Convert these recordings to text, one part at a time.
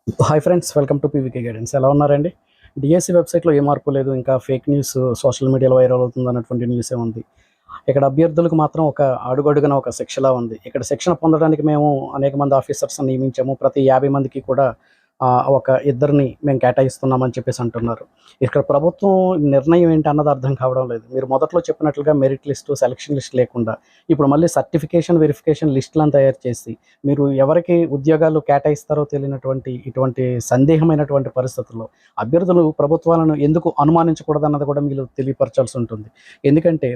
Hi friends, welcome to PVK guidance. ఎలా ఉన్నారండి? DSC వెబ్సైట్లో ఏ మార్పు లేదు. ఇంకా ఫేక్ న్యూస్ సోషల్ మీడియాలో వైరల్ అవుతుంది అన్నటువంటి న్యూసే ఉంది. ఇక్కడ అభ్యర్థులకు మాత్రం ఒక అడుగడుగున ఒక శిక్షలా ఉంది. ఇక్కడ శిక్షణ పొందడానికి మేము అనేక మంది ఆఫీసర్స్‌ని నియమించాము. ప్రతి 50 మందికి కూడా ఒక ఇద్దరిని మేము కేటాయిస్తున్నామని చెప్పేసి అంటున్నారు. ఇక్కడ ప్రభుత్వం నిర్ణయం ఏంటి అన్నది అర్థం కావడం లేదు. మీరు మొదట్లో చెప్పినట్లుగా మెరిట్ లిస్టు, సెలక్షన్ లిస్ట్ లేకుండా ఇప్పుడు మళ్ళీ సర్టిఫికేషన్, వెరిఫికేషన్ లిస్టులను తయారు చేసి మీరు ఎవరికి ఉద్యోగాలు కేటాయిస్తారో తెలియనటువంటి ఇటువంటి సందేహమైనటువంటి పరిస్థితుల్లో అభ్యర్థులు ప్రభుత్వాలను ఎందుకు అనుమానించకూడదన్నది కూడా మీరు తెలియపరచాల్సి ఉంటుంది. ఎందుకంటే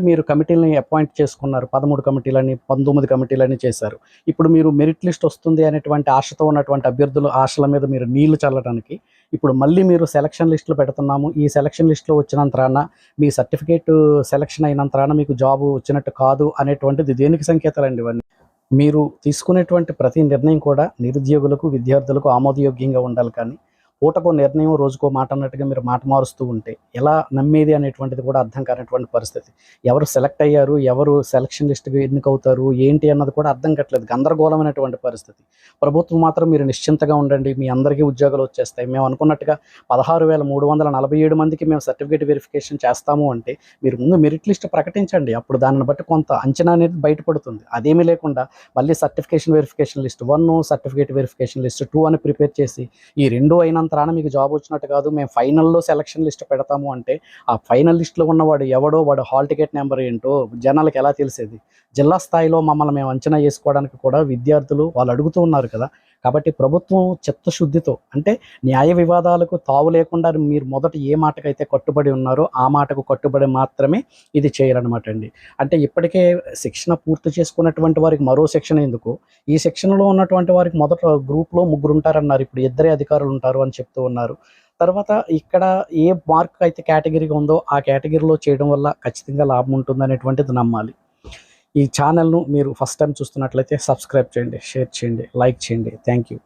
మీరు కమిటీలని అపాయింట్ చేసుకున్నారు. 13 కమిటీలని, 19 కమిటీలని చేశారు. ఇప్పుడు మీరు మెరిట్ లిస్ట్ వస్తుంది అనేటువంటి ఆశతో ఉన్నటువంటి అభ్యర్థులు ఆశల మీద మీరు నీళ్లు చల్లడానికి ఇప్పుడు మళ్ళీ మీరు సెలక్షన్ లిస్టులు పెడుతున్నాము. ఈ సెలక్షన్ లిస్టులో వచ్చినంతరాన మీ సర్టిఫికేట్ సెలక్షన్ అయినంతరాన మీకు జాబు వచ్చినట్టు కాదు అనేటువంటిది దేనికి సంకేతాలండి ఇవన్నీ? మీరు తీసుకునేటువంటి ప్రతి నిర్ణయం కూడా నిరుద్యోగులకు, విద్యార్థులకు ఆమోదయోగ్యంగా ఉండాలి. కానీ పూటకో నిర్ణయం, రోజుకో మాట అన్నట్టుగా మీరు మాట మారుస్తూ ఉంటే ఎలా నమ్మేది అనేటువంటిది కూడా అర్థం కానటువంటి పరిస్థితి. ఎవరు సెలెక్ట్ అయ్యారు, ఎవరు సెలక్షన్ లిస్ట్‌కి ఎన్నికవుతారు, ఏంటి అన్నది కూడా అర్థం కావట్లేదు. గందరగోళమైనటువంటి పరిస్థితి. ప్రభుత్వం మాత్రం మీరు నిశ్చింతగా ఉండండి, మీ అందరికీ ఉద్యోగాలు వచ్చేస్తాయి. మేము అనుకున్నట్టుగా 16,347 మందికి మేము సర్టిఫికేట్ వెరిఫికేషన్ చేస్తాము అంటే మీరు ముందు మెరిట్ లిస్ట్ ప్రకటించండి. అప్పుడు దాన్ని బట్టి కొంత అంచనా అనేది బయటపడుతుంది. అదేమీ లేకుండా మళ్ళీ certification verification list 1, certificate verification list 2 అని ప్రిపేర్ చేసి ఈ 2 అయినంతరాన మీకు జాబ్ వచ్చినట్టు కాదు, మేము ఫైనల్‌లో సెలక్షన్ లిస్ట్ పెడతాము అంటే ఆ ఫైనల్ లిస్ట్‌లో ఉన్నవాడు ఎవడో, వాడు హాల్ టికెట్ నెంబర్ ఏంటో జనాలకు ఎలా తెలిసేది? జిల్లా స్థాయిలో మమ్మల్ని మేము అంచనా వేసుకోవడానికి కూడా విద్యార్థులు వాళ్ళు అడుగుతూ ఉన్నారు కదా! కాబట్టి ప్రభుత్వం చిత్తశుద్ధితో, అంటే న్యాయ వివాదాలకు తావు లేకుండా మీరు మొదట ఏ మాటకైతే కట్టుబడి ఉన్నారో ఆ మాటకు కట్టుబడి మాత్రమే ఇది చేయాలన్నమాట అండి. అంటే ఇప్పటికే శిక్షణ పూర్తి చేసుకున్నటువంటి వారికి మరో శిక్షణ ఎందుకు? ఈ శిక్షణలో ఉన్నటువంటి వారికి మొదట గ్రూప్‌లో ముగ్గురుంటారన్నారు. ఇప్పుడు ఇద్దరే అధికారులు ఉంటారు అని చెప్తూ ఉన్నారు. తర్వాత ఇక్కడ ఏ మార్క్ అయితే కేటగిరీగా ఉందో ఆ కేటగిరీలో చేయడం వల్ల ఖచ్చితంగా లాభం ఉంటుందనేటువంటిది నమ్మాలి. ఈ ఛానల్‌ను మీరు ఫస్ట్ టైమ్ చూస్తున్నట్లయితే సబ్స్క్రైబ్ చేయండి, షేర్ చేయండి, లైక్ చేయండి. Thank you.